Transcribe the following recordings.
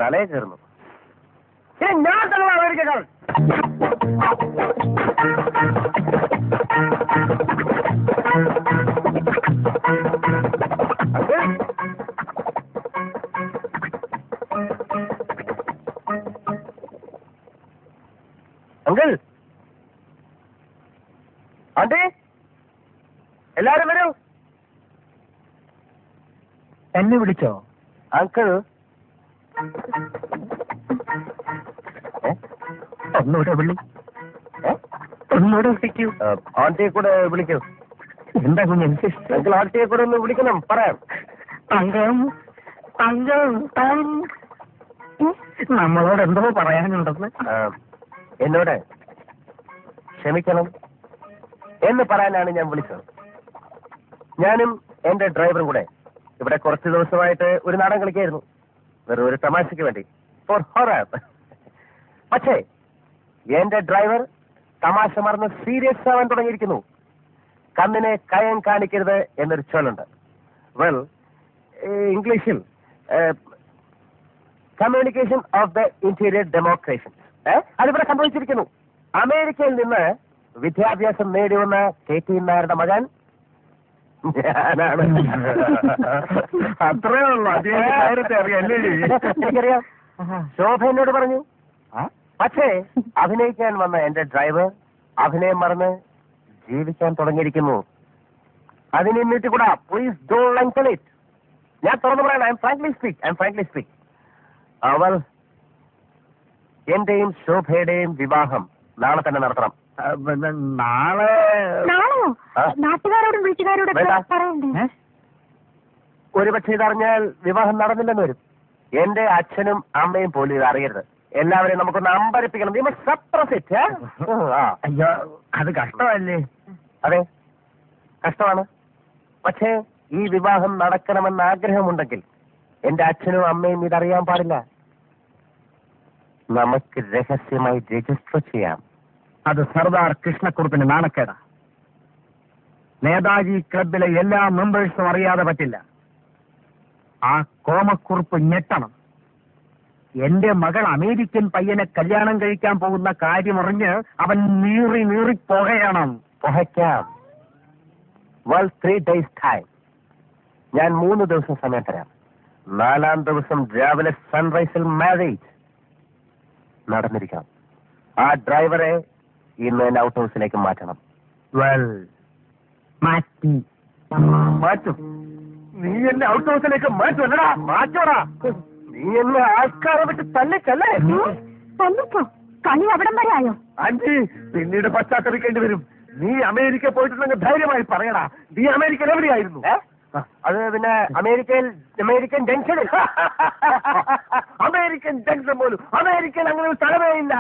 തലയെ കയറുന്നു. ഞാൻ തന്നെ അമേരിക്കക്കാരൻ. അങ്കിൾ, ആന്റി, എല്ലാരും വരൂ. എന്നെ വിളിച്ചോ അങ്കിൾ? ഒന്നുകൂടെ വിളി, ഒന്നുകൂടെ വിളിക്കൂ. ആന്റിയെ കൂടെ വിളിക്കൂ. എന്താ കുഞ്ഞ്? അങ്കിൾ, ആന്റിയെ കൂടെ ഒന്ന് വിളിക്കണം, പറയാം. തങ്കം, തങ്കം, നമ്മളോട് എന്തോ പറയാനുണ്ടെന്ന്. എന്നോട് ക്ഷമിക്കണം എന്ന് പറയാനാണ് ഞാൻ വിളിച്ചത്. ഞാനും എന്റെ ഡ്രൈവറും കൂടെ ഇവിടെ കുറച്ച് ദിവസമായിട്ട് ഒരു നാടൻ കളിക്കായിരുന്നു, വെറും ഒരു തമാശയ്ക്ക് വേണ്ടി, ഫോർ ഹൊറർ. പക്ഷേ എന്റെ ഡ്രൈവർ തമാശ മറന്ന് സീരിയസ് ആവാൻ തുടങ്ങിയിരിക്കുന്നു. കണ്ണിനെ കയം കാണിക്കരുത് എന്നൊരു ചൊല്ലുണ്ട്. വെൽ, ഇംഗ്ലീഷിൽ കമ്മ്യൂണിക്കേഷൻ ഓഫ് ദ ഇന്റീരിയർ ഡെമോക്രേഷൻ അതിവിടെ സംഭവിച്ചിരിക്കുന്നു. അമേരിക്കയിൽ നിന്ന് വിദ്യാഭ്യാസം നേടി വന്ന KT നായരുടെ മകൻ ഞാനാണ്. അത്രേ ഉള്ളൂ. എനിക്കറിയാം. ശോഭ എന്നോട് പറഞ്ഞു. പക്ഷേ അഭിനയിക്കാൻ വന്ന എന്റെ ഡ്രൈവർ അഭിനയം മറന്ന് ജീവിക്കാൻ തുടങ്ങിയിരിക്കുന്നു. അതിന് എന്നിട്ട് കൂടാ. Please don't lengthen it. ഞാൻ തുറന്നു പറയാൻ ഐ എം ഫ്രാങ്ക്ലി സ്പീക്ക്. അവൾ എന്റെയും ശോഭയുടെയും വിവാഹം നാളെ തന്നെ നടത്തണം. നാളെയോ? നാട്ടുകാരോടും വീട്ടുകാരോടും പറയണ്ടേ? ഒരുപക്ഷെ ഇതറിഞ്ഞാൽ വിവാഹം നടന്നില്ലെന്ന് വരും. എന്റെ അച്ഛനും അമ്മയും പോലും ഇത് അറിയരുത്. എല്ലാവരെയും നമുക്കൊന്ന് അമ്പരിപ്പിക്കണം. അയ്യോ, അത് കഷ്ടമല്ലേ? അതെ, കഷ്ടമാണ്. പക്ഷേ ഈ വിവാഹം നടക്കണമെന്ന് ആഗ്രഹമുണ്ടെങ്കിൽ എന്റെ അച്ഛനും അമ്മയും ഇതറിയാൻ പാടില്ല. നമുക്ക് രഹസ്യമായി രജിസ്റ്റർ ചെയ്യാം. അത് സർദാർ കൃഷ്ണക്കുറുപ്പിന് നാണക്കേടാ. നേതാജി ക്ലബിലെ എല്ലാ മെമ്പേഴ്സും അറിയാതെ പറ്റില്ല. ആ കോമക്കുറുപ്പ് ഞെട്ടണം. എന്റെ മകൾ അമേരിക്കൻ പയ്യനെ കല്യാണം കഴിക്കാൻ പോകുന്ന കാര്യമറിഞ്ഞ് അവൻ നീറി പുകയണം. പുകയ്ക്കാം. 3 days time. ഞാൻ 3 ദിവസം സമയം തരാം. 4-ാം ദിവസം രാവിലെ സൺറൈസിൽ മാരേജ് നടന്നിരിക്കണം. ആ ഡ്രൈവറെ ഇന്ന് എന്നെ ഔട്ട് ഹൗസിലേക്ക് മാറ്റണം. മാറ്റും. നീ എന്നെ ഔട്ട് ഹൗസിലേക്ക് മാറ്റുമല്ലടാ? മാറ്റോടാ. നീ എന്നെ ആൾക്കാരെ വിട്ട് തല്ലിച്ചല്ലേ? തല്ലിക്കോ? കളി അവിടം വരെ ആയോ? ആന്റി, പിന്നീട് പശ്ചാത്തലിക്കേണ്ടി വരും. നീ അമേരിക്ക പോയിട്ടുണ്ടെങ്കിൽ ധൈര്യമായി പറയടാ. നീ അമേരിക്കയിൽ എവിടെയായിരുന്നു? അത് പിന്നെ അമേരിക്കൻ ജംഗ്ഷനിൽ. അമേരിക്കൻ ജംഗ്ഷൻ പോലും അമേരിക്കൻ അങ്ങനെ ഒരു സ്ഥലമേ ഇല്ല.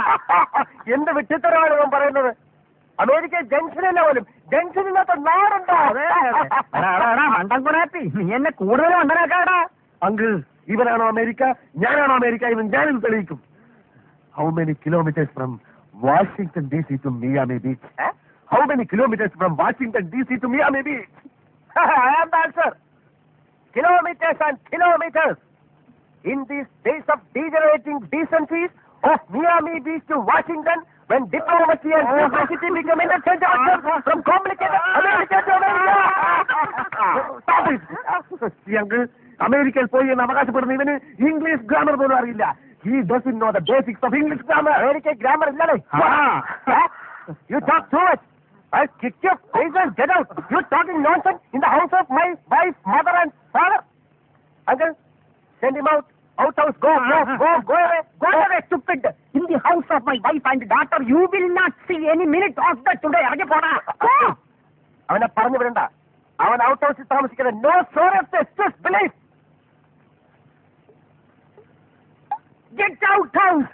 എന്ത് വിട്ടിത്തരമാണ് ഞാൻ പറയുന്നത്? അമേരിക്കൻ ജംഗ്ഷനില്ല പോലും. ജംഗ്ഷനില്ലാത്ത നാടുണ്ടോ? മണ്ടൻകുണാപ്പി, നീ എന്നെ കൂടുതൽ മണ്ടനാക്കാടാ. അങ്കിൾ, ഇവനാണോ അമേരിക്ക, ഞാനാണോ അമേരിക്ക എന്ന് ഞാനിത് തെളിയിക്കും. How many kilometres from Washington DC to Miami Beach? How many kilometers from Washington DC to Miami Beach? I am the answer. Kilometers and kilometers. In these days of degenerating decencies of Miami Beach to Washington, when diplomacy and simplicity become interchangeable from complicated America to America. Stop it. Uncle, അമേരിക്കയിൽ പോയി എന്ന് അവകാശപ്പെടുന്ന ഇവന് English grammar പോലും അറിയില്ല. He doesn't know the basics of English grammar. American grammar illale. You talk too much. I'll kick your face and get out. You're talking nonsense in the house of my wife, mother and father. Uncle, send him out. Out house. Go away. Go away, stupid. In the house of my wife and daughter, you will not see any minute of that today. ഇറങ്ങി പോടാ. അവനെ പറഞ്ഞു വിടണ്ട. അവൻ out ഹൗസിൽ താമസിക്കുന്നത്. No source just believe. Get out house.